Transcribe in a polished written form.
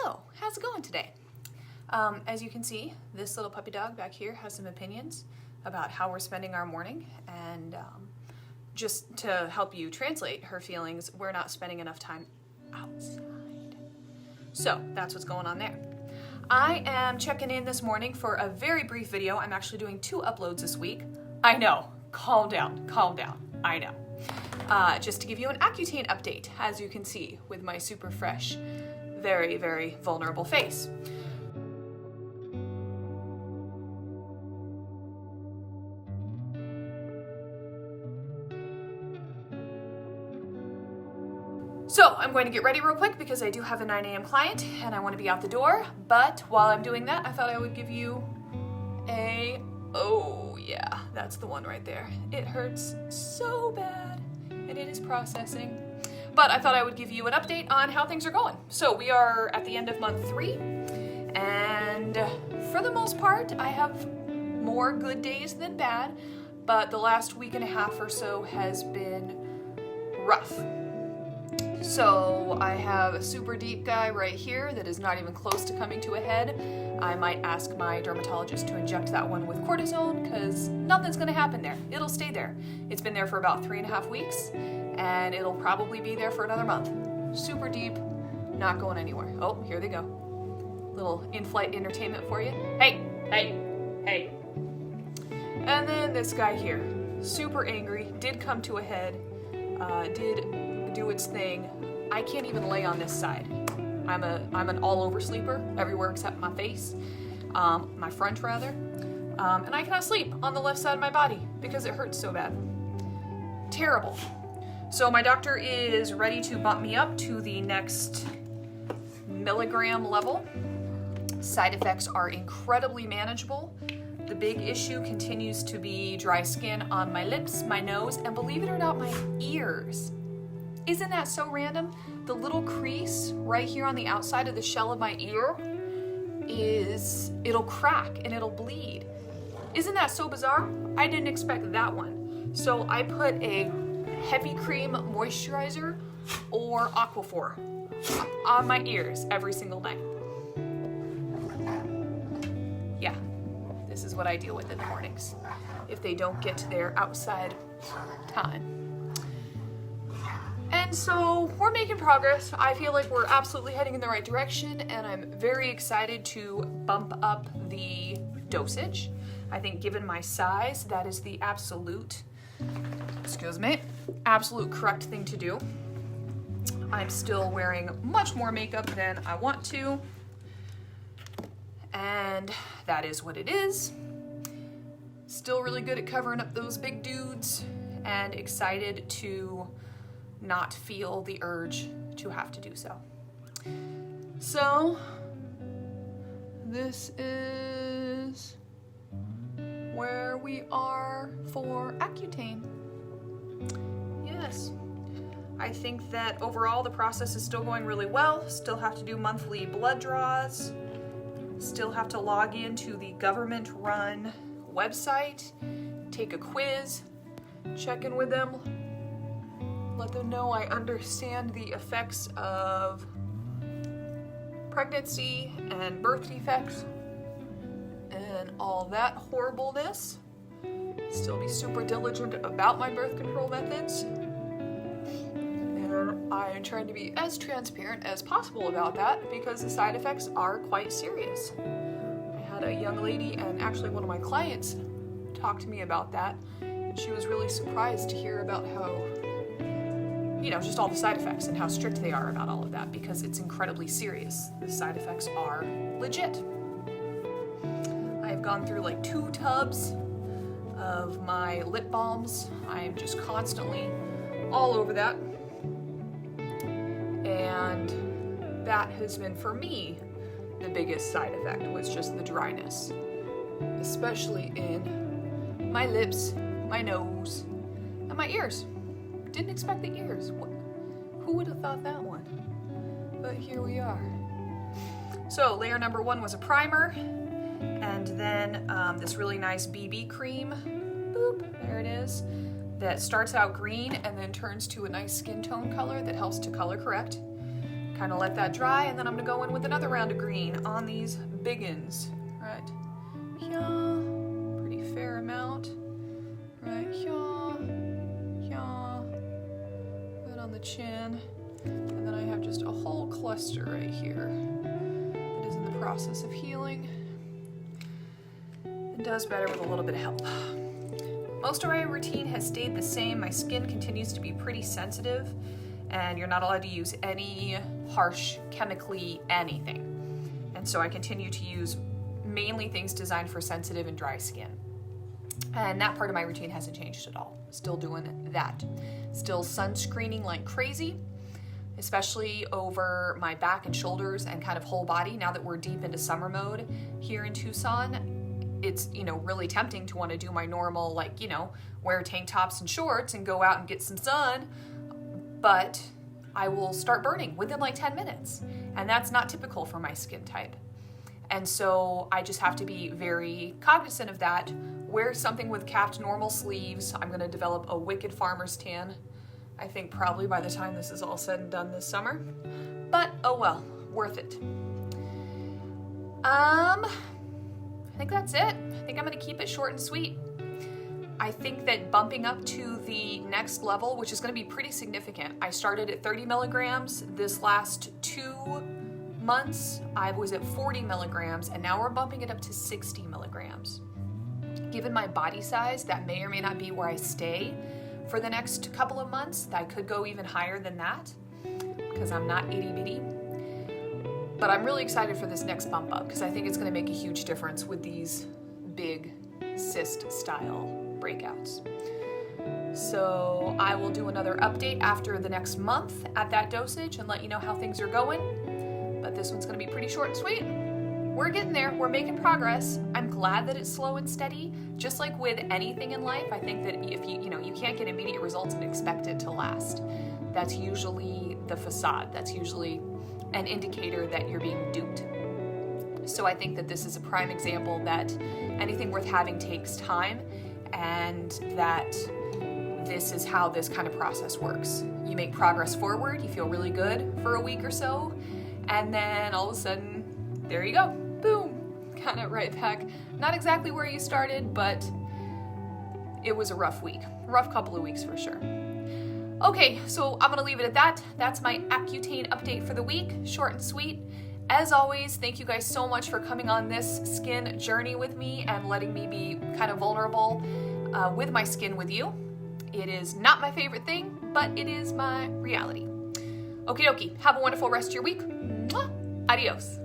Hello, how's it going today? As you can see, this little puppy dog back here has some opinions about how we're spending our morning, and just to help you translate her feelings, we're not spending enough time outside. So that's what's going on there. I am checking in this morning for a very brief video. I'm actually doing 2 uploads this week. I know, calm down, I know. Just to give you an Accutane update, as you can see, with my super fresh, very, very vulnerable face. So I'm going to get ready real quick because I do have a 9 a.m. client and I want to be out the door. But while I'm doing that, I thought I would give you oh yeah, that's the one right there. It hurts so bad and it is processing. But I thought I would give you an update on how things are going. So we are at the end of month 3, and for the most part, I have more good days than bad, but the last week and a half or so has been rough. So I have a super deep guy right here that is not even close to coming to a head. I might ask my dermatologist to inject that one with cortisone because nothing's gonna happen there. It'll stay there. It's been there for about 3.5 weeks and it'll probably be there for another month. Super deep, not going anywhere. Oh, here they go. Little in-flight entertainment for you. Hey, hey, hey. And then this guy here, super angry, did come to a head, did do its thing. I can't even lay on this side. I'm an all-over sleeper, everywhere except my face, my front rather, and I cannot sleep on the left side of my body because it hurts so bad. Terrible. So my doctor is ready to bump me up to the next milligram level. Side effects are incredibly manageable. The big issue continues to be dry skin on my lips, my nose, and believe it or not, my ears. Isn't that so random? The little crease right here on the outside of the shell of my ear it'll crack and it'll bleed. Isn't that so bizarre? I didn't expect that one. So I put a heavy cream moisturizer or Aquaphor on my ears every single night. Yeah, this is what I deal with in the mornings if they don't get to their outside time. And so we're making progress. I feel like we're absolutely heading in the right direction, and I'm very excited to bump up the dosage. I think given my size, that is the absolute correct thing to do. I'm still wearing much more makeup than I want to, and that is what it is. Still really good at covering up those big dudes, and excited to not feel the urge to have to do so. So this is where we are for Accutane. Yes, I think that overall the process is still going really well. Still have to do monthly blood draws. Still have to log into the government-run website, take a quiz, check in with them, let them know I understand the effects of pregnancy and birth defects and all that horribleness. Still be super diligent about my birth control methods. And I am trying to be as transparent as possible about that because the side effects are quite serious. I had a young lady, and actually one of my clients, talk to me about that, and she was really surprised to hear about how, just all the side effects and how strict they are about all of that because it's incredibly serious. The side effects are legit. I've gone through like 2 tubs of my lip balms. I'm just constantly all over that. And that has been, for me, the biggest side effect was just the dryness, especially in my lips, my nose, and my ears. Didn't expect the ears. Who would have thought that one? But here we are. So layer number 1 was a primer, and then this really nice BB cream. Boop, there it is. That starts out green and then turns to a nice skin tone color that helps to color correct. Kind of let that dry, and then I'm gonna go in with another round of green on these biggins. Right here, pretty fair amount. Right here, right on the chin. And then I have just a whole cluster right here that is in the process of healing. It does better with a little bit of help. Most of my routine has stayed the same. My skin continues to be pretty sensitive, and you're not allowed to use any harsh chemically anything. And so I continue to use mainly things designed for sensitive and dry skin. And that part of my routine hasn't changed at all. Still doing that. Still sunscreening like crazy, especially over my back and shoulders and kind of whole body. Now that we're deep into summer mode here in Tucson, it's, really tempting to want to do my normal, wear tank tops and shorts and go out and get some sun. But I will start burning within 10 minutes. And that's not typical for my skin type. And so I just have to be very cognizant of that. Wear something with capped normal sleeves. I'm gonna develop a wicked farmer's tan, I think probably by the time this is all said and done this summer. But oh well, worth it. I think that's it. I think I'm gonna keep it short and sweet. I think that bumping up to the next level, which is gonna be pretty significant. I started at 30 milligrams. This last 2 months, I was at 40 milligrams, and now we're bumping it up to 60 milligrams. Given my body size, that may or may not be where I stay for the next couple of months. I could go even higher than that, because I'm not itty bitty. But I'm really excited for this next bump up, because I think it's gonna make a huge difference with these big cyst style breakouts. So I will do another update after the next month at that dosage and let you know how things are going. But this one's gonna be pretty short and sweet. We're getting there, we're making progress. I'm glad that it's slow and steady. Just like with anything in life, I think that if you can't get immediate results and expect it to last. That's usually the facade. That's usually an indicator that you're being duped. So I think that this is a prime example that anything worth having takes time, and that this is how this kind of process works. You make progress forward, you feel really good for a week or so, and then all of a sudden, there you go, boom, kind of right back. Not exactly where you started, but it was a rough week, rough couple of weeks for sure. Okay, so I'm gonna leave it at that. That's my Accutane update for the week, short and sweet. As always, thank you guys so much for coming on this skin journey with me and letting me be kind of vulnerable with my skin with you. It is not my favorite thing, but it is my reality. Okie dokie, have a wonderful rest of your week. Mwah! Adios.